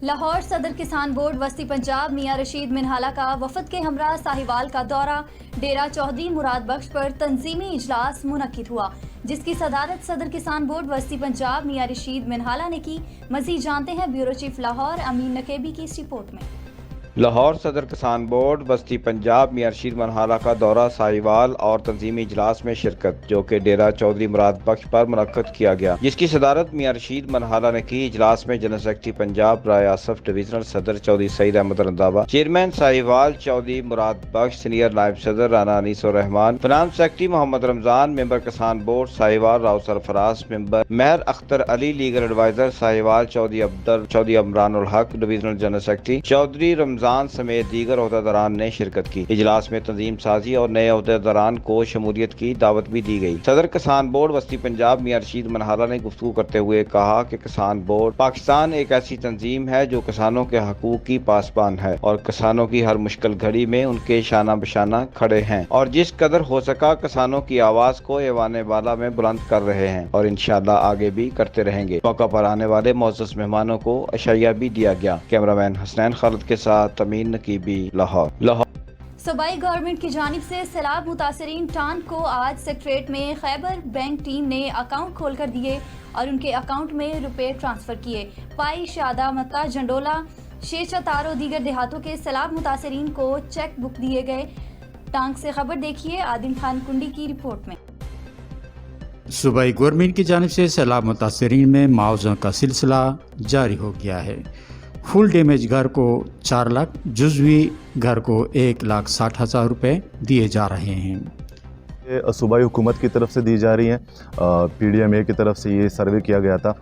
لاہور صدر کسان بورڈ وسطی پنجاب میاں رشید منہالہ کا وفد کے ہمراہ ساہیوال کا دورہ ڈیرہ چودھری مراد بخش پر تنظیمی اجلاس منعقد ہوا، جس کی صدارت صدر کسان بورڈ وسطی پنجاب میاں رشید منہالہ نے کی۔ مزید جانتے ہیں بیورو چیف لاہور امین نقیبی کی اس رپورٹ میں۔ لاہور صدر کسان بورڈ وسطی پنجاب میاں رشید منہالہ کا دورہ ساہیوال اور تنظیمی اجلاس میں شرکت، جو کہ ڈیرہ چودھری مراد بخش پر منعقد کیا گیا، جس کی صدارت میاں رشید منہالہ نے کی۔ اجلاس میں جنرل سیکرٹری پنجاب برائے آصف، ڈویژنل صدر چودھری سعید احمد رنداوا، چیئرمین ساہیوال چودھری مراد بخش، سینئر نائب صدر رانا انیس الرحمان، فنانس سیکرٹری محمد رمضان، ممبر کسان بورڈ ساہیوال راؤ سرفراز، ممبر مہر اختر علی، لیگل ایڈوائزر ساہیوال چودھری عمران الحق، ڈویژنل جنرل سیکرٹری چودھری رمضان سمیت دیگر عہدیداران نے شرکت کی۔ اجلاس میں تنظیم سازی اور نئے عہدیداران کو شمولیت کی دعوت بھی دی گئی۔ صدر کسان بورڈ وسطی پنجاب میاں رشید منہالہ نے گفتگو کرتے ہوئے کہا کہ کسان بورڈ پاکستان ایک ایسی تنظیم ہے جو کسانوں کے حقوق کی پاسبان ہے اور کسانوں کی ہر مشکل گھڑی میں ان کے شانہ بشانہ کھڑے ہیں، اور جس قدر ہو سکا کسانوں کی آواز کو ایوان بالا میں بلند کر رہے ہیں اور انشاءاللہ آگے بھی کرتے رہیں گے۔ موقع پر آنے والے معزز مہمانوں کو عشائیہ بھی دیا گیا۔ کیمرامین حسنین خالد کے ساتھ امین نقیبی، لاہور۔ صوبائی گورنمنٹ کی جانب سے سیلاب متاثرین ٹانک کو آج سیکٹریٹ میں خیبر بینک ٹیم نے اکاؤنٹ کھول کر دیے اور ان کے اکاؤنٹ میں روپے ٹرانسفر کیے۔ پائی، شادہ مکہ، جنڈولا، شیرچہ تار و دیگر دیہاتوں کے سیلاب متاثرین کو چیک بک دیے گئے۔ ٹانک سے خبر دیکھیے عادل خان کنڈی کی رپورٹ میں۔ صوبائی گورنمنٹ کی جانب سے سیلاب متاثرین میں معاوضوں کا سلسلہ جاری ہو گیا ہے۔ فل ڈیمیج گھر کو 4 لاکھ، جزوی گھر کو 1,60,000 روپے دیے جا رہے ہیں۔ صوبائی حکومت کی طرف سے دی جا رہی ہیں، پی ڈی ایم اے کی طرف سے یہ سروے کیا گیا تھا۔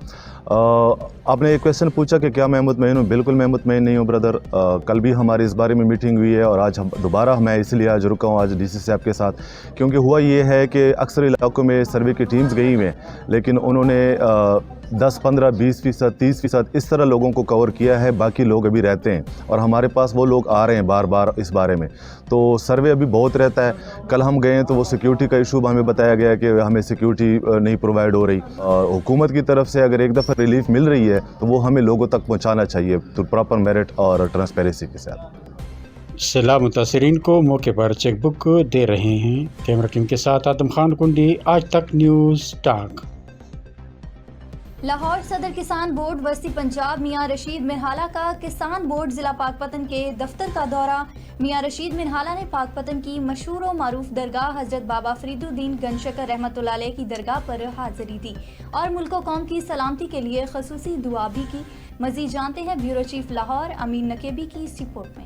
آپ نے ایک کویشچن پوچھا کہ کیا میں مطمئن ہوں؟ بالکل میں مطمئن نہیں ہوں برادر۔ کل بھی ہماری اس بارے میں میٹنگ ہوئی ہے اور آج دوبارہ میں اس لیے آج رکا ہوں آج ڈی سی صاحب کے ساتھ، کیونکہ ہوا یہ ہے کہ اکثر علاقوں میں سروے کی ٹیمز گئی ہوئے ہیں، لیکن انہوں نے 10, 15, 20%، 30% اس طرح لوگوں کو کور کیا ہے، باقی لوگ ابھی رہتے ہیں اور ہمارے پاس وہ لوگ آ رہے ہیں بار بار اس بارے میں۔ تو سروے ابھی بہت رہتا ہے۔ کل ہم گئے ہیں تو وہ سیکیورٹی کا ایشو ہمیں بتایا گیا کہ ہمیں سیکیورٹی نہیں پرووائڈ ہو رہی۔ حکومت کی طرف سے اگر ایک دفعہ ریلیف مل رہی ہے تو وہ ہمیں لوگوں تک پہنچانا چاہیے تو پراپر میرٹ اور ٹرانسپیرنسی کے ساتھ۔ سیلاب متاثرین کو موقع پر چیک بک دے رہے ہیں۔ کیمرہ ٹیم کے ساتھ آدم خان کنڈی، آج تک نیوز ٹاک۔ لاہور صدر کسان بورڈ وسطی پنجاب میاں رشید منہالہ کا کسان بورڈ ضلع پاک پتن کے دفتر کا دورہ۔ میاں رشید منہالہ نے پاک پتن کی مشہور و معروف درگاہ حضرت بابا فرید الدین گنج شکر رحمۃ اللہ علیہ کی درگاہ پر حاضری دی اور ملک و قوم کی سلامتی کے لیے خصوصی دعا بھی کی۔ مزید جانتے ہیں بیورو چیف لاہور امین نقیبی کی اس رپورٹ میں۔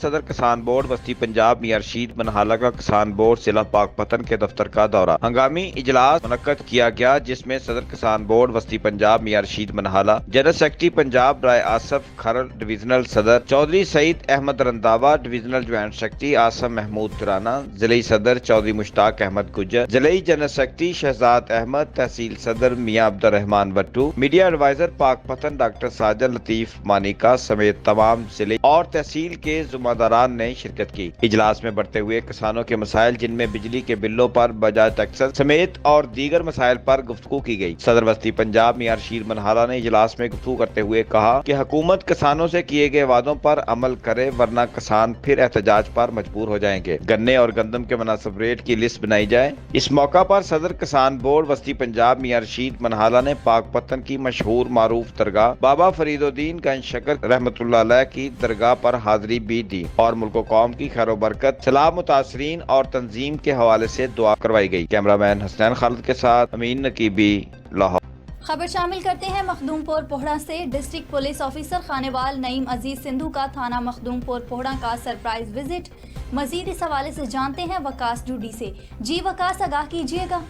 صدر کسان بورڈ وسطی پنجاب میاں رشید منہالہ کا کسان بورڈ ضلع پاک پتن کے دفتر کا دورہ۔ ہنگامی اجلاس منعقد کیا گیا جس میں صدر کسان بورڈ وسطی پنجاب میاں رشید منہالہ، جنرل سیکرٹری پنجاب برائے آصف کھرر، ڈویژنل صدر Chaudhry Saeed Ahmed Randhawa, divisional joint secretary Asim Mahmood Tarana, ضلعی صدر چودھری مشتاق احمد گجر، ضلعی جنرل سیکرٹری شہزاد احمد، تحصیل صدر میاں عبد الرحمان بٹو، میڈیا ایڈوائزر پاک پتن ڈاکٹر ساجد لطیف مانیکا سمیت تمام ضلع اور تحصیل کے داران نے شرکت کی۔ اجلاس میں بڑھتے ہوئے کسانوں کے مسائل جن میں بجلی کے بلوں پر بجائے ٹیکسز سمیت اور دیگر مسائل پر گفتگو کی گئی۔ صدر وسطی پنجاب میاں رشید منہالہ نے اجلاس میں گفتگو کرتے ہوئے کہا کہ حکومت کسانوں سے کیے گئے وعدوں پر عمل کرے ورنہ کسان پھر احتجاج پر مجبور ہو جائیں گے۔ گنے اور گندم کے مناسب ریٹ کی لسٹ بنائی جائے۔ اس موقع پر صدر کسان بورڈ وسطی پنجاب میاں رشید منہالہ نے پاک پتن کی مشہور معروف درگاہ بابا فرید الدین گنج شکر رحمۃ اللہ علیہ کی درگاہ پر حاضری بھی دی اور ملک و قوم کی خیر و برکت، سیلاب متاثرین اور تنظیم کے حوالے سے دعا کروائی گئی۔ کیمرامین حسنین خالد کے ساتھ امین نقیبی، لاہور۔ خبر شامل کرتے ہیں مخدوم پور پوہڑا سے۔ ڈسٹرکٹ پولیس آفیسر خانیوال نعیم عزیز سندھو کا تھانہ مخدوم پور پوہڑا کا سرپرائز وزٹ۔ مزید اس حوالے سے جانتے ہیں وکاس ڈوڈی سے۔ جی وکاس، آگاہ کیجیے گا۔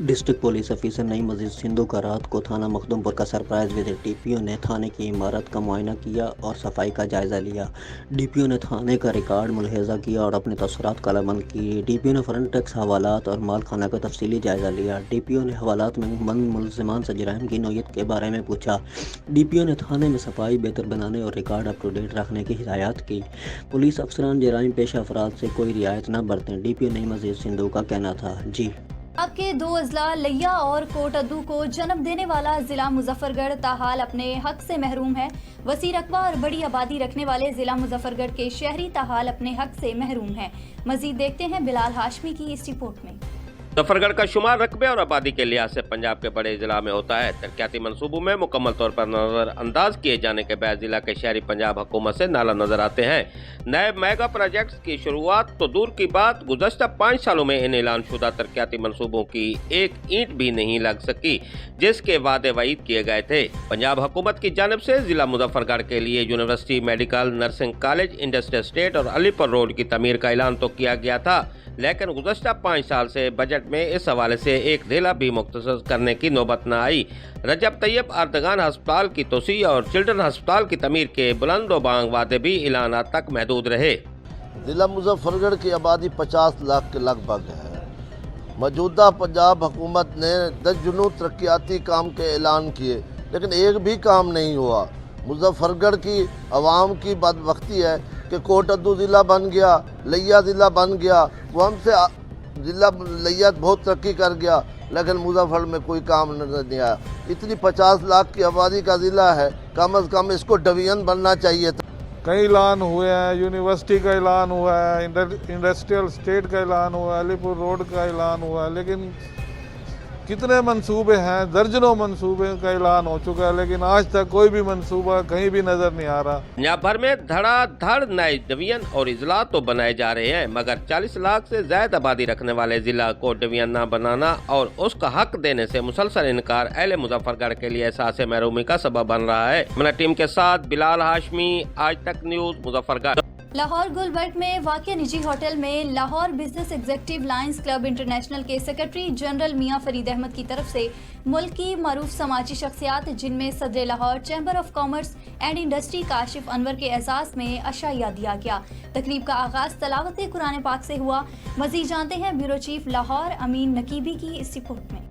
ڈسٹرکٹ پولیس آفیسر نعیم عزیز سندھو کا رات کو تھانہ مخدوم پور کا سرپرائز وزٹ۔ ڈی پی او نے تھانے کی عمارت کا معائنہ کیا اور صفائی کا جائزہ لیا۔ ڈی پی او نے تھانے کا ریکارڈ ملاحظہ کیا اور اپنے تاثرات قلم بند کیے۔ ڈی پی او نے فرنٹ ٹیکس حوالات اور مال خانہ کا تفصیلی جائزہ لیا۔ ڈی پی او نے حوالات میں ملزمان سے جرائم کی نوعیت کے بارے میں پوچھا۔ ڈی پی او نے تھانے میں صفائی بہتر بنانے اور ریکارڈ اپ ٹو ڈیٹ رکھنے کی ہدایات کی۔ پولیس افسران جرائم پیشہ افراد سے کوئی رعایت نہ برتیں، ڈی پی او نعیم عزیز سندھو کا کہنا تھا۔ جی آپ کے دو اضلاع لیا اور کوٹ ادو کو جنم دینے والا ضلع مظفر گڑھ تاحال اپنے حق سے محروم ہے۔ وسیع رقبہ اور بڑی آبادی رکھنے والے ضلع مظفر گڑھ کے شہری تاحال اپنے حق سے محروم ہیں۔ مزید دیکھتے ہیں بلال ہاشمی کی اس رپورٹ میں۔ مظفر گڑھ کا شمار رقبے اور آبادی کے لحاظ سے پنجاب کے بڑے ضلع میں ہوتا ہے۔ ترقیاتی منصوبوں میں مکمل طور پر نظر انداز کیے جانے کے بعد ضلع کے شہری پنجاب حکومت سے نالا نظر آتے ہیں۔ نئے میگا پروجیکٹس کی شروعات تو دور کی بات، گزشتہ 5 سالوں میں ان اعلان شدہ ترقیاتی منصوبوں کی ایک اینٹ بھی نہیں لگ سکی جس کے وعدے وعید کیے گئے تھے۔ پنجاب حکومت کی جانب سے ضلع مظفر گڑھ کے لیے university, medical, nursing college, industrial estate اور علی پور روڈ کی تعمیر کا اعلان تو کیا گیا تھا، لیکن گزشتہ 5 سال سے بجٹ میں اس حوالے سے ایک ضلع بھی مختص کرنے کی نوبت نہ آئی۔ رجب طیب اردگان ہسپتال کی توسیع اور چلڈرن ہسپتال کی تعمیر کے بلند و بانگ وعدے بھی اعلانات تک محدود رہے۔ ضلع مظفر گڑھ کی آبادی 50 لاکھ کے لگ بھگ ہے۔ موجودہ پنجاب حکومت نے درجنوں ترقیاتی کام کے اعلان کیے لیکن ایک بھی کام نہیں ہوا۔ مظفر گڑھ کی عوام کی بدبختی ہے کہ کوٹ ادو ضلع بن گیا، لیا ضلع بن گیا، وہ ہم سے ضلع لیا بہت ترقی کر گیا لیکن مظفر میں کوئی کام نظر نہیں آیا۔ اتنی 50 لاکھ کی آبادی کا ضلع ہے، کم از کم اس کو ڈویژن بننا چاہیے تھا۔ کئی اعلان ہوئے ہیں، یونیورسٹی کا اعلان ہوا ہے، انڈسٹریل اسٹیٹ کا اعلان ہوا ہے، علی پور روڈ کا اعلان ہوا ہے، لیکن کتنے منصوبے ہیں، درجنوں منصوبے کا اعلان ہو چکا ہے لیکن آج تک کوئی بھی منصوبہ کہیں بھی نظر نہیں آ رہا۔ پنجاب بھر میں دھڑا دھڑ نئے ڈویژن اور اضلاع تو بنائے جا رہے ہیں مگر 40 لاکھ سے زائد آبادی رکھنے والے ضلع کو ڈویژن نہ بنانا اور اس کا حق دینے سے مسلسل انکار اہل مظفر گڑھ کے لیے احساس محرومی کا سبب بن رہا ہے۔ اپنا ٹیم کے ساتھ بلال ہاشمی، آج تک نیوز، مظفر گڑھ۔ لاہور گلبرگ میں واقع نجی ہوٹل میں Lahore business executive lions club international کے سیکرٹری جنرل میاں فرید احمد کی طرف سے ملک کی معروف سماجی شخصیات جن میں صدر Lahore chamber of commerce and industry Kashif Anwar کے اعزاز میں عشائیہ دیا گیا۔ تقریب کا آغاز تلاوت قرآن پاک سے ہوا۔ مزید جانتے ہیں بیورو چیف لاہور امین نقیبی کی اس رپورٹ میں۔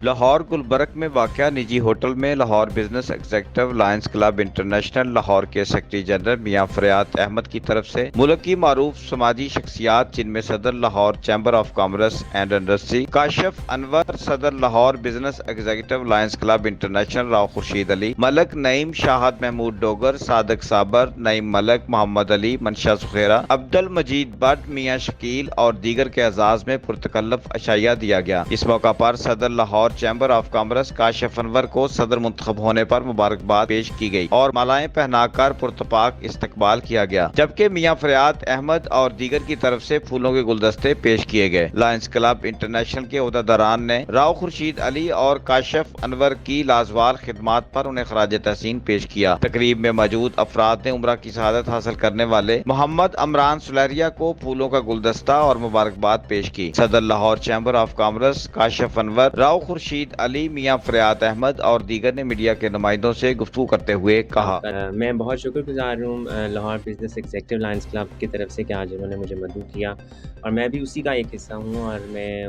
لاہور گلبرگ میں واقع نجی ہوٹل میں Lahore business executive lions club international Lahore کے سیکرٹری جنرل میاں فرید احمد کی طرف سے ملک کی معروف سماجی شخصیات جن میں صدر Lahore chamber of commerce and industry Kashif Anwar, صدر Lahore business executive lions club international Rao Khurshid Ali, Malik Naeem Shahid Mahmood Dogar, Sadiq Sabir, Naeem Malik, Muhammad Ali, Mansha Sakhira, Abdul Majeed but, میاں شکیل اور دیگر کے اعزاز میں پرتکلف عشائیہ دیا گیا۔ اس موقع پر صدر Lahore chamber of commerce Kashif Anwar کو صدر منتخب ہونے پر مبارکباد پیش کی گئی اور مالائیں پہنا کر پرتپاک استقبال کیا گیا، جبکہ میاں فرید احمد اور دیگر کی طرف سے پھولوں کے گلدستے پیش کیے گئے۔ لائنز کلب انٹرنیشنل کے عہدیداران نے راؤ خورشید علی اور کاشف انور کی لازوال خدمات پر انہیں خراج تحسین پیش کیا۔ تقریب میں موجود افراد نے عمرہ کی شہادت حاصل کرنے والے محمد عمران سلیریا کو پھولوں کا گلدستہ اور مبارکباد پیش کی۔ صدر Lahore chamber of commerce Kashif Anwar, Rao Khurshid Ali, Mian Farid Ahmad اور دیگر نے میڈیا کے نمائندوں سے گفتگو کرتے ہوئے کہا، میں بہت شکر گزار ہوں Lahore business executive lions club کی طرف سے کہ آج انہوں نے مجھے مدعو کیا اور میں بھی اسی کا ایک حصہ ہوں، اور میں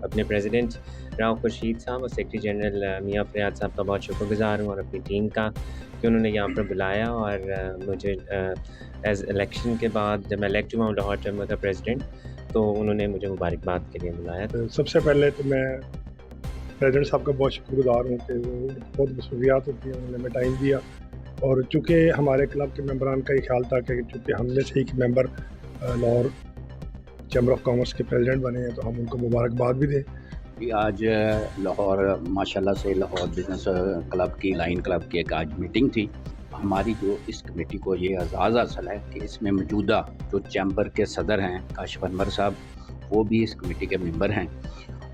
اپنے پریزیڈنٹ راؤ خورشید صاحب اور سیکرٹری جنرل میاں فرید صاحب کا بہت شکر گزار ہوں اور اپنی ٹیم کا کہ انہوں نے یہاں پر بلایا اور مجھے ایز الیکشن کے بعد جب میں الیکٹ ہوا ہوں لاہور چیمبر کا پریزیڈنٹ تو انہوں نے مجھے مبارکباد کے لیے بلایا۔ سب سے پہلے تو میں پریزیڈنٹ صاحب کا بہت شکر گزار ہوں کہ وہ بہت مصروفیات ہوتی ہیں، انہوں نے ہمیں ٹائم دیا اور چونکہ ہمارے کلب کے ممبران کا یہ خیال تھا کہ چونکہ ہم میں سے ایک ممبر لاہور چیمبر آف کامرس کے پریزیڈنٹ بنے ہیں تو ہم ان کو مبارکباد بھی دیں۔ آج لاہور ماشاءاللہ سے لاہور بزنس کلب کی لائن کلب کی ایک آج میٹنگ تھی۔ ہماری جو اس کمیٹی کو یہ اعزاز حاصل ہے کہ اس میں موجودہ جو چیمبر کے صدر ہیں کاشف انور صاحب، وہ بھی اس کمیٹی کے ممبر ہیں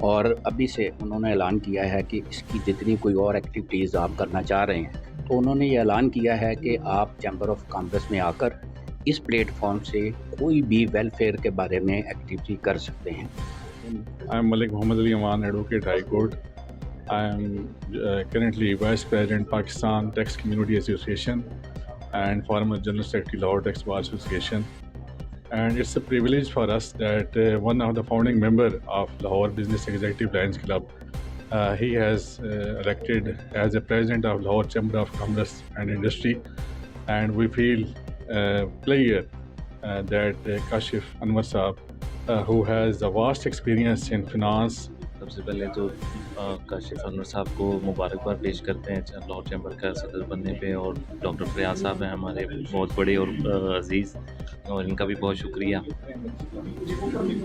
اور ابھی سے انہوں نے اعلان کیا ہے کہ اس کی جتنی کوئی اور ایکٹیویٹیز آپ کرنا چاہ رہے ہیں تو انہوں نے یہ اعلان کیا ہے کہ آپ چیمبر آف کامرس میں آ کر اس پلیٹ فارم سے کوئی بھی ویلفیئر کے بارے میں ایکٹیویٹی کر سکتے ہیں۔ I am Malik Muhammad Ali Aman, Advocate High Court. I am currently Vice President Pakistan Tax Community Association and former General Secretary Lahore Tax Bar Association. And it's a privilege for us that one of the founding member of Lahore Business Executive Lions Club, he has elected as a president of Lahore Chamber of Commerce and Industry, and we feel clear that Kashif Anwar Saab, who has a vast experience in finance سب سے پہلے تو کاشف انور صاحب کو مبارکباد پیش کرتے ہیں Lahore chamber کا صدر بننے پہ، اور ڈاکٹر فریاض صاحب ہیں ہمارے بہت بڑے اور عزیز، اور ان کا بھی بہت شکریہ۔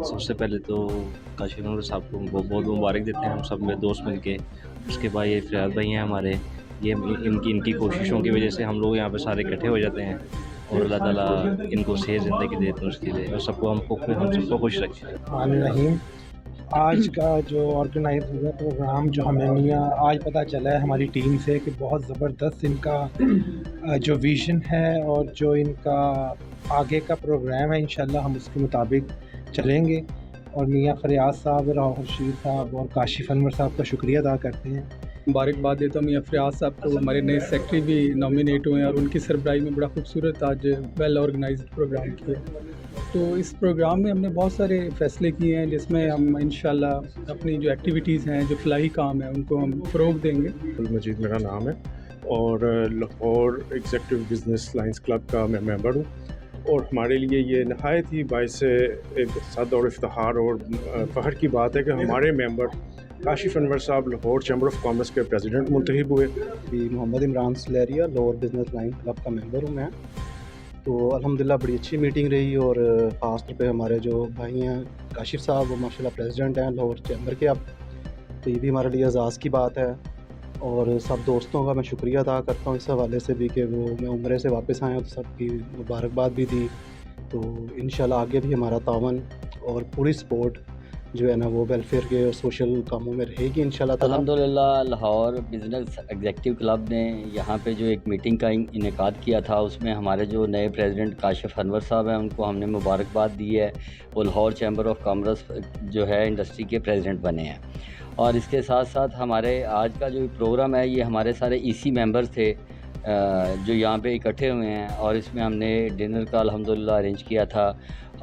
سب سے پہلے تو کاشف انور صاحب کو بہت مبارک دیتے ہیں ہم سب میں دوست مل کے۔ اس کے بعد یہ فریاض بھائی ہیں ہمارے، یہ ان کی کوششوں کی وجہ سے ہم لوگ یہاں پہ سارے اکٹھے ہو جاتے ہیں، اور اللہ تعالیٰ ان کو صحت زندگی دے تو اس کے لیے، اور سب کو ہم سب کو خوش رکھیں۔ آج کا جو آرگنائز ہوا پروگرام جو ہمیں میاں آج پتہ چلا ہے ہماری ٹیم سے کہ بہت زبردست ان کا جو ویژن ہے اور جو ان کا آگے کا پروگرام ہے، انشاءاللہ ہم اس کے مطابق چلیں گے، اور میاں فریاض صاحب، راہل رشید صاحب اور کاشف انور صاحب کا شکریہ ادا کرتے ہیں۔ مبارکباد دیتا ہوں میاں فریاض صاحب کو، ہمارے نئے سیکٹری بھی نامینیٹ ہوئے ہیں، اور ان کی سربراہی میں بڑا خوبصورت آج ویل آرگنائزڈ پروگرام کیا۔ تو اس پروگرام میں ہم نے بہت سارے فیصلے کیے ہیں، جس میں ہم انشاءاللہ اپنی جو ایکٹیویٹیز ہیں، جو فلاحی کام ہیں، ان کو ہم فروغ دیں گے۔ مجید میرا نام ہے، اور Lahore executive business lines club کا میں ممبر ہوں، اور ہمارے لیے یہ نہایت ہی باعث صد اور افتخار اور فخر کی بات ہے کہ ہمارے ممبر کاشف انور صاحب لاہور چیمبر آف کامرس کے پریزیڈنٹ منتخب ہوئے۔ Muhammad Imran Sulehria, Lahore business line club کا ممبر ہوں میں۔ تو الحمدللہ بڑی اچھی میٹنگ رہی، اور خاص طور پہ ہمارے جو بھائی ہیں کاشف صاحب، وہ ماشاءاللہ پریزیڈنٹ ہیں لاہور چیمبر کے اب، تو یہ بھی ہمارے لیے اعزاز کی بات ہے، اور سب دوستوں کا میں شکریہ ادا کرتا ہوں اس حوالے سے بھی کہ وہ میں عمرے سے واپس آئے ہیں، تو سب کی مبارکباد بھی دی۔ تو انشاءاللہ آگے بھی ہمارا تعاون اور پوری سپورٹ جو ہے نا وہ ویلفیئر کے اور سوشل کاموں میں رہے گی انشاءاللہ تعالیٰ۔ الحمدللہ لاہور بزنس ایگزیکٹو کلب نے یہاں پہ جو ایک میٹنگ کا انعقاد کیا تھا، اس میں ہمارے جو نئے پریزیڈنٹ کاشف انور صاحب ہیں، ان کو ہم نے مبارکباد دی ہے، وہ لاہور چیمبر آف کامرس جو ہے انڈسٹری کے پریزیڈنٹ بنے ہیں۔ اور اس کے ساتھ ساتھ ہمارے آج کا جو پروگرام ہے، یہ ہمارے سارے ای ممبرز تھے جو یہاں پہ اکٹھے ہوئے ہیں، اور اس میں ہم نے ڈنر کا الحمدللہ ارینج کیا تھا،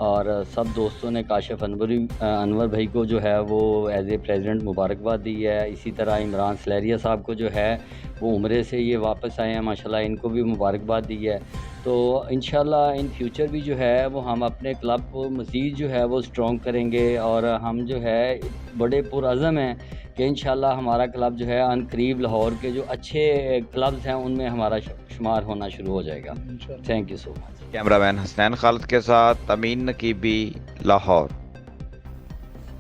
اور سب دوستوں نے کاشف انور بھائی کو جو ہے وہ ایز اے پریزیڈنٹ مبارکباد دی ہے۔ اسی طرح عمران سلیریا صاحب کو جو ہے وہ عمرے سے یہ واپس آئے ہیں، ماشاءاللہ ان کو بھی مبارکباد دی ہے۔ تو انشاءاللہ ان فیوچر بھی جو ہے وہ ہم اپنے کلب کو مزید جو ہے وہ اسٹرانگ کریں گے، اور ہم جو ہے بڑے پرعزم ہیں کہ انشاءاللہ ہمارا کلب جو ہے عن قریب لاہور کے جو اچھے کلبز ہیں ان میں ہمارا شمار ہونا شروع ہو جائے گا۔ Thank you so much. Cameraman Hasnain Khalid کے ساتھ امین نقیبی، لاہور۔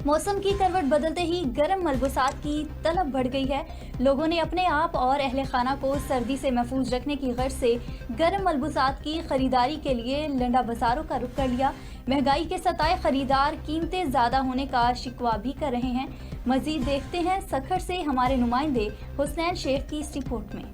موسم کی کروٹ بدلتے ہی گرم ملبوسات کی طلب بڑھ گئی ہے۔ لوگوں نے اپنے آپ اور اہل خانہ کو سردی سے محفوظ رکھنے کی غرض سے گرم ملبوسات کی خریداری کے لیے لنڈا بازاروں کا رخ کر لیا۔ مہنگائی کے ستائے خریدار قیمتیں زیادہ ہونے کا شکوہ بھی کر رہے ہیں۔ مزید دیکھتے ہیں سکھر سے ہمارے نمائندے حسنین شیخ کی اس رپورٹ میں۔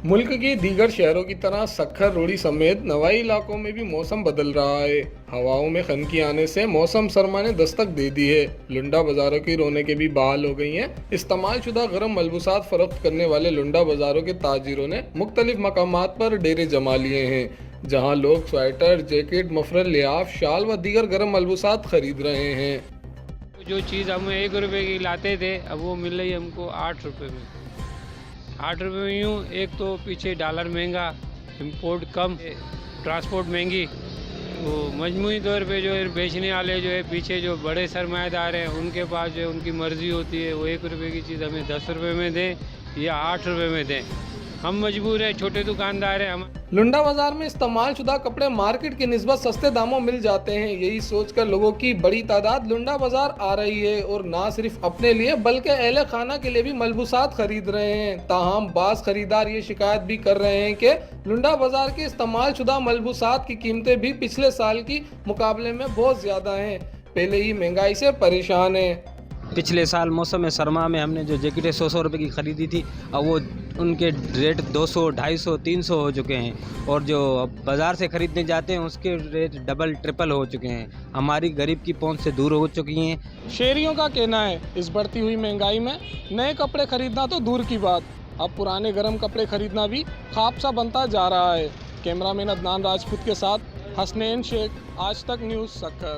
ملک کی دیگر شہروں کی طرح سکھر، روڑی سمیت نوائی علاقوں میں بھی موسم بدل رہا ہے۔ ہواؤں میں خنکی آنے سے موسم سرما نے دستک دے دی ہے۔ لنڈا بازاروں کی رونقیں بھی بحال ہو گئی ہیں۔ استعمال شدہ گرم ملبوسات فروخت کرنے والے لنڈا بازاروں کے تاجروں نے مختلف مقامات پر ڈیرے جما لیے ہیں، جہاں لوگ سویٹر، جیکٹ، مفرل، لحاف، شال و دیگر گرم ملبوسات خرید رہے ہیں۔ جو چیز ہم 1 روپے کی لاتے تھے، اب وہ مل رہی ہے ہم کو 8 روپے میں۔ 8 روپے میں یوں، ایک تو پیچھے ڈالر مہنگا، امپورٹ کم، ٹرانسپورٹ مہنگی، وہ مجموعی طور پہ جو ہے بیچنے والے جو ہے پیچھے جو بڑے سرمایہ دار ہیں، ان کے پاس جو ہے ان کی مرضی ہوتی ہے، وہ 1 روپے کی چیز ہمیں 10 روپے میں دیں یا 8 روپے میں دیں۔ ہم مجبور ہیں، چھوٹے دکاندار ہیں ہم۔ لنڈا بازار میں استعمال شدہ کپڑے مارکیٹ کی نسبت سستے داموں مل جاتے ہیں۔ یہی سوچ کر لوگوں کی بڑی تعداد لنڈا بازار آ رہی ہے، اور نہ صرف اپنے لیے بلکہ اہل خانہ کے لیے بھی ملبوسات خرید رہے ہیں۔ تاہم بعض خریدار یہ شکایت بھی کر رہے ہیں کہ لنڈا بازار کے استعمال شدہ ملبوسات کی قیمتیں بھی پچھلے سال کی مقابلے میں بہت زیادہ ہیں، پہلے ہی مہنگائی سے پریشان ہیں۔ پچھلے سال موسم سرما میں ہم نے جو جیکٹیں 100 روپے کی خریدی تھی، اب وہ ان کے ریٹ 200، 250، 300 ہو چکے ہیں، اور جو بازار سے خریدنے جاتے ہیں اس کے ریٹ ڈبل ٹرپل ہو چکے ہیں۔ ہماری غریب کی پہنچ سے دور ہو چکی ہیں۔ شہریوں کا کہنا ہے اس بڑھتی ہوئی مہنگائی میں نئے کپڑے خریدنا تو دور کی بات، اب پرانے گرم کپڑے خریدنا بھی خواب سا بنتا جا رہا ہے۔ کیمرہ مین عدنان راجپوت کے ساتھ حسنین شیخ، آج تک نیوز، سکھر۔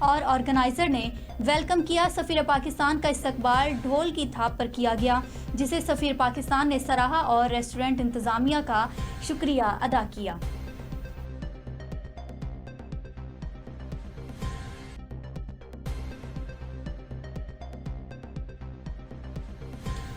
اور آرگنائزر نے ویلکم کیا۔ سفیر پاکستان کا استقبال ڈھول کی تھاپ پر کیا گیا، جسے سفیر پاکستان نے سراہا اور ریسٹورنٹ انتظامیہ کا شکریہ ادا کیا۔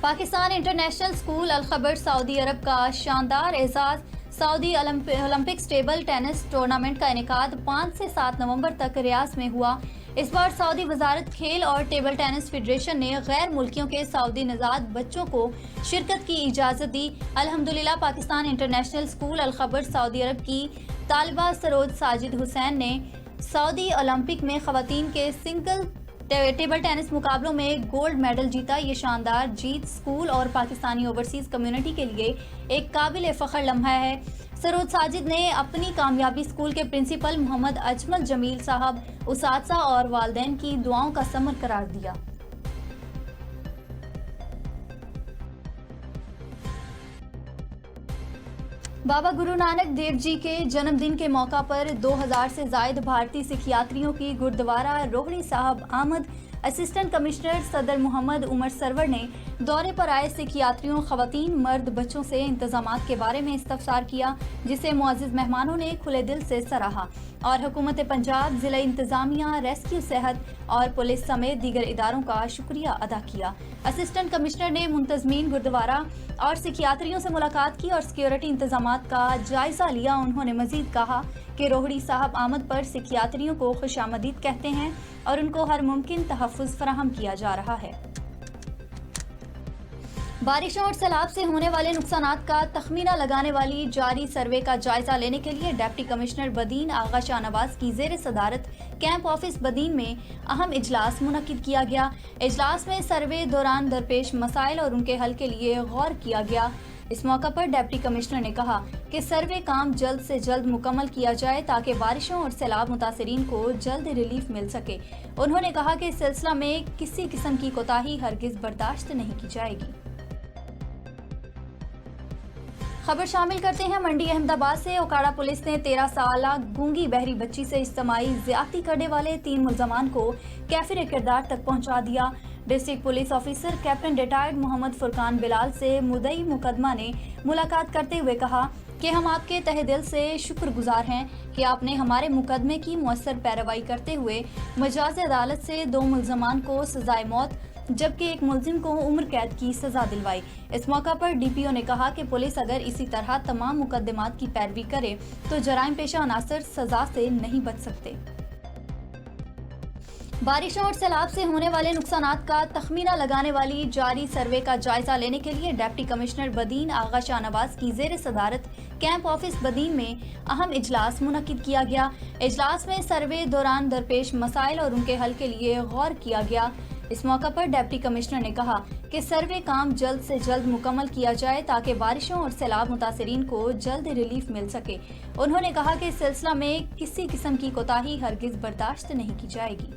پاکستان انٹرنیشنل اسکول الخبر سعودی عرب کا شاندار اعزاز۔ سعودی اولمپکس ٹیبل ٹینس ٹورنامنٹ کا انعقاد 5 سے 7 نومبر تک ریاض میں ہوا۔ اس بار سعودی وزارت کھیل اور ٹیبل ٹینس فیڈریشن نے غیر ملکیوں کے سعودی نژاد بچوں کو شرکت کی اجازت دی۔ الحمدللہ پاکستان انٹرنیشنل اسکول الخبر سعودی عرب کی طالبہ سروج ساجد حسین نے سعودی اولمپک میں خواتین کے سنگل ٹیبل ٹینس مقابلوں میں گولڈ میڈل جیتا۔ یہ شاندار جیت اسکول اور پاکستانی اوورسیز کمیونٹی کے لیے ایک قابل فخر لمحہ ہے۔ سروج ساجد نے اپنی کامیابی اسکول کے پرنسپل محمد اجمل جمیل صاحب، اساتذہ اور والدین کی دعاؤں کا ثمر قرار دیا۔ بابا گرو نانک دیو جی کے جنم دن کے موقع پر 2000 سے زائد بھارتی سکھیاتریوں کی گردوارہ روہڑی صاحب آمد۔ اسسٹنٹ کمشنر صدر محمد عمر سرور نے دورے پر آئے سکھیاتریوں، خواتین، مرد، بچوں سے انتظامات کے بارے میں استفسار کیا، جسے معزز مہمانوں نے کھلے دل سے سراہا اور حکومت پنجاب، ضلع انتظامیہ، ریسکیو صحت اور پولیس سمیت دیگر اداروں کا شکریہ ادا کیا۔ اسسٹنٹ کمشنر نے منتظمین گردوارہ اور سکھیاتریوں سے ملاقات کی اور سیکیورٹی انتظامات کا جائزہ لیا۔ انہوں نے مزید کہا کہ روہڑی صاحب آمد پر سکھیاتریوں کو خوش آمدید کہتے ہیں اور ان کو ہر ممکن تحفظ فراہم کیا جا رہا ہے۔ بارشوں اور سیلاب سے ہونے والے نقصانات کا تخمینہ لگانے والی جاری سروے کا جائزہ لینے کے لیے ڈپٹی کمشنر بدین آغا شاہ نواز کی زیر صدارت کیمپ آفس بدین میں اہم اجلاس منعقد کیا گیا۔ اجلاس میں سروے دوران درپیش مسائل اور ان کے حل کے لیے غور کیا گیا۔ اس موقع پر ڈپٹی کمشنر نے کہا کہ سروے کام جلد سے جلد مکمل کیا جائے تاکہ بارشوں اور سیلاب متاثرین کو جلد ریلیف مل سکے۔ انہوں نے کہا کہ اس سلسلہ میں کسی قسم کی کوتاہی ہرگز برداشت نہیں کی جائے گی۔ خبر شامل کرتے ہیں منڈی احمد آباد سے۔ اوکاڑا پولیس نے 13 سالہ گونگی بہری بچی سے اجتماعی زیادتی کرنے والے 3 ملزمان کو کیفر کردار تک پہنچا دیا۔ District police officer captain retired Muhammad Furqan Bilal سے مدعی مقدمہ نے ملاقات کرتے ہوئے کہا کہ ہم آپ کے تہہ دل سے شکر گزار ہیں کہ آپ نے ہمارے مقدمے کی مؤثر پیروائی کرتے ہوئے مجاز عدالت سے 2 ملزمان کو سزائے موت جبکہ ایک ملزم کو عمر قید کی سزا دلوائی۔ اس موقع پر ڈی پی او نے کہا کہ پولیس اگر اسی طرح تمام مقدمات کی پیروی کرے تو جرائم پیشہ عناصر سزا سے نہیں بچ سکتے۔ بارشوں اور سیلاب سے ہونے والے نقصانات کا تخمینہ لگانے والی جاری سروے کا جائزہ لینے کے لیے ڈپٹی کمشنر بدین آغا شاہ نواز کی زیر صدارت کیمپ آفس بدین میں اہم اجلاس منعقد کیا گیا۔ اجلاس میں سروے دوران درپیش مسائل اور ان کے حل کے لیے غور کیا گیا۔ اس موقع پر ڈپٹی کمشنر نے کہا کہ سروے کام جلد سے جلد مکمل کیا جائے تاکہ بارشوں اور سیلاب متاثرین کو جلد ریلیف مل سکے۔ انہوں نے کہا کہ اس سلسلہ میں کسی قسم کی کوتاہی ہرگز برداشت نہیں کی جائے گی۔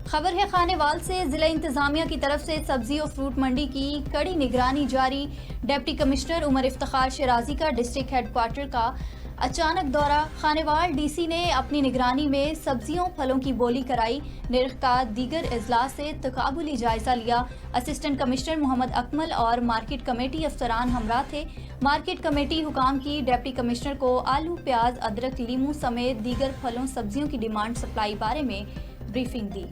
خبر ہے خانے وال سے۔ ضلع انتظامیہ کی طرف سے سبزی اور فروٹ منڈی کی کڑی نگرانی جاری۔ ڈپٹی کمشنر عمر افتخار شیرازی کا ڈسٹرکٹ ہیڈ کوارٹر کا اچانک دورہ۔ خانے وال ڈی سی نے اپنی نگرانی میں سبزیوں پھلوں کی بولی کرائی، نرخ کا دیگر اضلاع سے تقابلی جائزہ لیا۔ اسسٹنٹ کمشنر محمد اکمل اور مارکیٹ کمیٹی افسران ہمراہ تھے۔ مارکیٹ کمیٹی حکام کی ڈپٹی کمشنر کو آلو، پیاز، ادرک، لیموں سمیت دیگر پھلوں سبزیوں کی ڈیمانڈ سپلائی بارے میں بریفنگ دی۔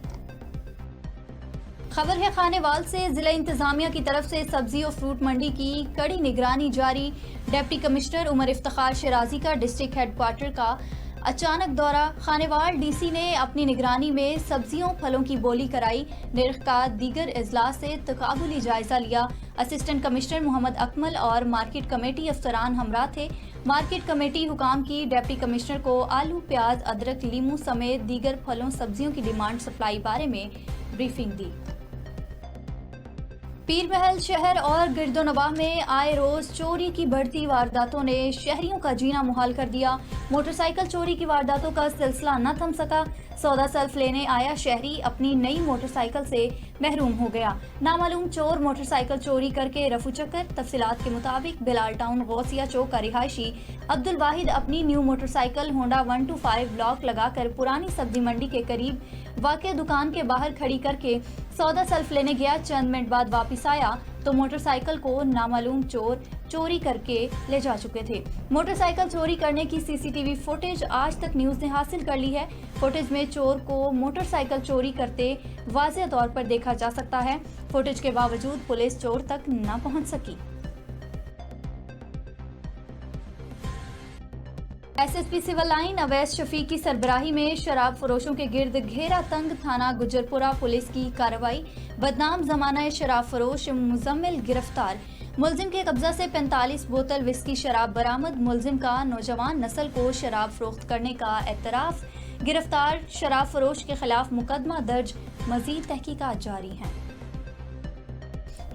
خبر ہے خانے وال سے۔ ضلع انتظامیہ کی طرف سے سبزی اور فروٹ منڈی کی کڑی نگرانی جاری۔ ڈپٹی کمشنر عمر افتخار شیرازی کا ڈسٹرکٹ ہیڈ کوارٹر کا اچانک دورہ۔ خانے وال ڈی سی نے اپنی نگرانی میں سبزیوں پھلوں کی بولی کرائی، نرخ کا دیگر اضلاع سے تقابلی جائزہ لیا۔ اسسٹنٹ کمشنر محمد اکمل اور مارکیٹ کمیٹی افسران ہمراہ تھے۔ مارکیٹ کمیٹی حکام کی ڈپٹی کمشنر کو آلو، پیاز، ادرک، لیموں سمیت دیگر پھلوں سبزیوں کی ڈیمانڈ سپلائی بارے میں بریفنگ دی۔ پیر محل شہر اور گرد و نواح میں آئے روز چوری کی بڑھتی وارداتوں نے شہریوں کا جینا محال کر دیا۔ موٹر سائیکل چوری کی وارداتوں کا سلسلہ نہ تھم سکا۔ سودا سیلف لینے آیا شہری اپنی نئی موٹر سائیکل سے محروم ہو گیا۔ نامعلوم چور موٹرسائیکل چوری کر کے رفو چکر۔ تفصیلات کے مطابق بلال ٹاؤن غوثیہ چوک کا رہائشی عبد الواحد اپنی نیو موٹرسائیکل ہونڈا 125 لاک لگا کر پرانی سبزی منڈی کے قریب واقع دکان کے باہر کھڑی کر کے سودا سلف لینے گیا۔ چند منٹ بعد واپس آیا تو موٹر سائیکل کو نامعلوم چور چوری کر کے لے جا چکے تھے۔ موٹر سائیکل چوری کرنے کی سی سی ٹی وی فوٹیج آج تک نیوز نے حاصل کر لی ہے۔ فوٹیج میں چور کو موٹر سائیکل چوری کرتے واضح طور پر دیکھا جا سکتا ہے۔ فوٹیج کے باوجود پولیس چور تک نہ پہنچ سکی۔ S S P civil line Awais Shafiq کی سربراہی میں شراب فروشوں کے گرد گھیرا تنگ تھانہ گجرپورہ پولیس کی کارروائی۔ بدنام زمانہ شراب فروش مزمل گرفتار۔ ملزم کے قبضہ سے 45 بوتل وسکی شراب برآمد۔ ملزم کا نوجوان نسل کو شراب فروخت کرنے کا اعتراف۔ گرفتار شراب فروش کے خلاف مقدمہ درج، مزید تحقیقات جاری ہیں۔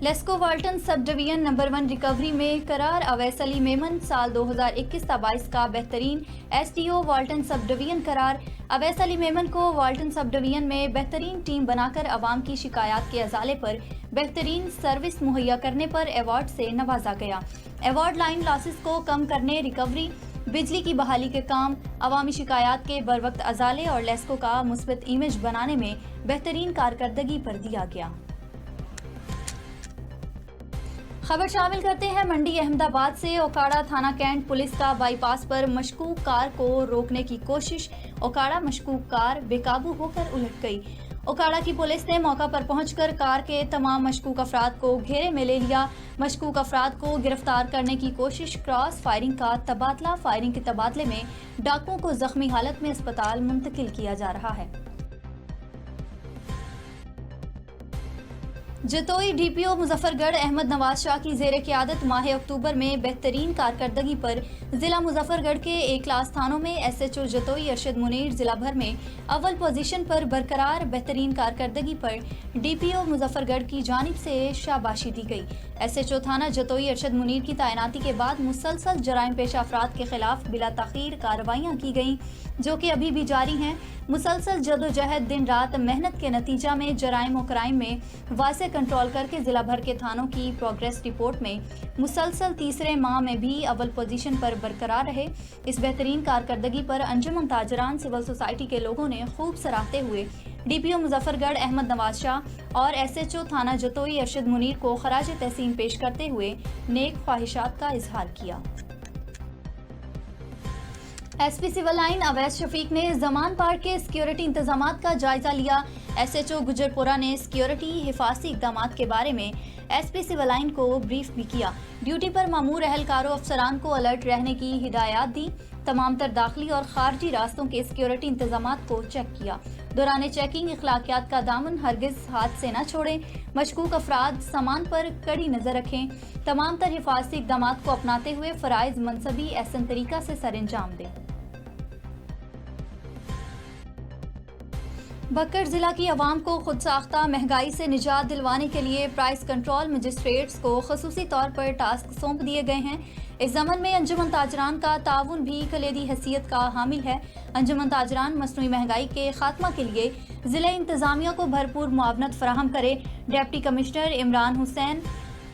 لیسکو والٹن سب ڈویژن نمبر 1 ریکوری میں قرار اویس علی میمن سال 2021-22 کا بہترین ایس ڈی او والٹن سب ڈویژن قرار۔ اویس علی میمن کو والٹن سب ڈویژن میں بہترین ٹیم بنا کر عوام کی شکایات کے ازالے پر بہترین سروس مہیا کرنے پر ایوارڈ سے نوازا گیا۔ ایوارڈ لائن لاسز کو کم کرنے، ریکوری، بجلی کی بحالی کے کام، عوامی شکایات کے بروقت ازالے اور لیسکو کا مثبت امیج بنانے میں بہترین کارکردگی پر دیا گیا۔ خبر شامل کرتے ہیں منڈی احمد آباد سے۔ اوکاڑا تھانہ کینٹ پولیس کا بائی پاس پر مشکوک کار کو روکنے کی کوشش۔ اوکاڑا مشکوک کار بے قابو ہو کر الٹ گئی۔ اوکاڑا کی پولیس نے موقع پر پہنچ کر کار کے تمام مشکوک افراد کو گھیرے میں لے لیا۔ مشکوک افراد کو گرفتار کرنے کی کوشش۔ کراس فائرنگ کا تبادلہ۔ فائرنگ کے تبادلے میں ڈاکوؤں کو زخمی حالت میں اسپتال منتقل کیا جا رہا ہے۔ جتوئی ڈی پی او مظفر گڑھ احمد نواز شاہ کی زیر قیادت ماہ اکتوبر میں بہترین کارکردگی پر ضلع مظفر گڑھ کے اے کلاس تھانوں میں ایس ایچ او جتوئی ارشد منیر ضلع بھر میں اول پوزیشن پر برقرار۔ بہترین کارکردگی پر ڈی پی او مظفر گڑھ کی جانب سے شاباشی دی گئی۔ ایس ایچ او تھانہ جتوئی ارشد منیر کی تعیناتی کے بعد مسلسل جرائم پیشہ افراد کے خلاف بلا تاخیر کارروائیاں کی گئیں جو کہ ابھی بھی جاری ہیں۔ مسلسل جدوجہد، دن رات محنت کے نتیجہ میں جرائم و کرائم میں واضح کنٹرول کر کے ضلع بھر کے تھانوں کی پروگریس رپورٹ میں مسلسل تیسرے ماہ میں بھی اول پوزیشن پر برقرار رہے۔ اس بہترین کارکردگی پر انجمن تاجران سول سوسائٹی کے لوگوں نے خوب سراہتے ہوئے ڈی پی او مظفر گڑھ احمد نواز شاہ اور ایس ایچ او تھانہ جتوئی ارشد منیر کو خراج تحسین پیش کرتے ہوئے نیک خواہشات کا اظہار کیا۔ S P civil line Awais Shafiq نے زمان پارک کے سیکیورٹی انتظامات کا جائزہ لیا۔ ایس ایچ او گجرپورہ نے سیکیورٹی حفاظتی اقدامات کے بارے میں ایس پی سول لائن کو بریف بھی کیا۔ ڈیوٹی پر مامور اہلکاروں افسران کو الرٹ رہنے کی ہدایات دی۔ تمام تر داخلی اور خارجی راستوں کے سیکیورٹی انتظامات کو چیک کیا۔ دوران چیکنگ اخلاقیات کا دامن ہرگز ہاتھ سے نہ چھوڑیں۔ مشکوک افراد سامان پر کڑی نظر رکھیں۔ تمام تر حفاظتی اقدامات کو اپناتے ہوئے فرائض منصبی احسن طریقہ سے سر انجام دیں۔ بکر ضلع کی عوام کو خود ساختہ مہنگائی سے نجات دلوانے کے لیے پرائس کنٹرول مجسٹریٹس کو خصوصی طور پر ٹاسک سونپ دیے گئے ہیں۔ اس ضمن میں انجمن تاجران کا تعاون بھی کلیدی حیثیت کا حامل ہے۔ انجمن تاجران مصنوعی مہنگائی کے خاتمہ کے لیے ضلع انتظامیہ کو بھرپور معاونت فراہم کرے۔ ڈپٹی کمشنر عمران حسین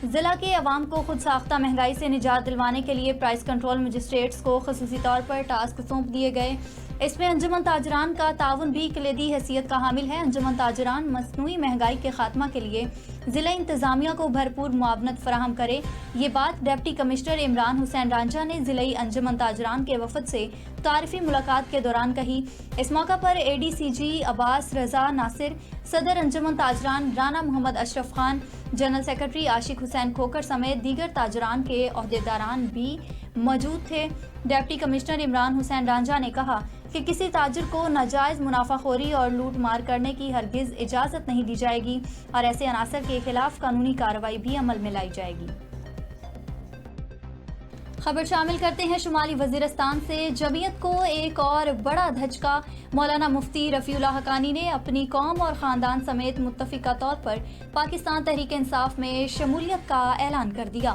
ضلع کے عوام کو خود ساختہ مہنگائی سے نجات دلوانے کے لیے پرائس کنٹرول مجسٹریٹس کو خصوصی طور پر ٹاسک سونپ دیے گئے۔ اس میں انجمن تاجران کا تعاون بھی کلیدی حیثیت کا حامل ہے۔ انجمن تاجران مصنوعی مہنگائی کے خاتمہ کے لیے ضلع انتظامیہ کو بھرپور معاونت فراہم کرے۔ یہ بات ڈپٹی کمشنر عمران حسین رانجھا نے ضلعی انجمن تاجران کے وفد سے تعارفی ملاقات کے دوران کہی۔ اس موقع پر اے ڈی سی جی عباس رضا ناصر، صدر انجمن تاجران رانا محمد اشرف خان، جنرل سیکرٹری عاشق حسین کھوکر سمیت دیگر تاجران کے عہدیداران بھی موجود تھے۔ ڈپٹی کمشنر عمران حسین رانجھا نے کہا کہ کسی تاجر کو ناجائز منافع خوری اور لوٹ مار کرنے کی ہرگز اجازت نہیں دی جائے گی اور ایسے عناصر کے خلاف قانونی کارروائی بھی عمل میں لائی جائے گی۔ خبر شامل کرتے ہیں شمالی وزیرستان سے۔ جمعیت کو ایک اور بڑا دھچکا۔ مولانا مفتی رفیع اللہ حقانی نے اپنی قوم اور خاندان سمیت متفقہ طور پر پاکستان تحریک انصاف میں شمولیت کا اعلان کر دیا۔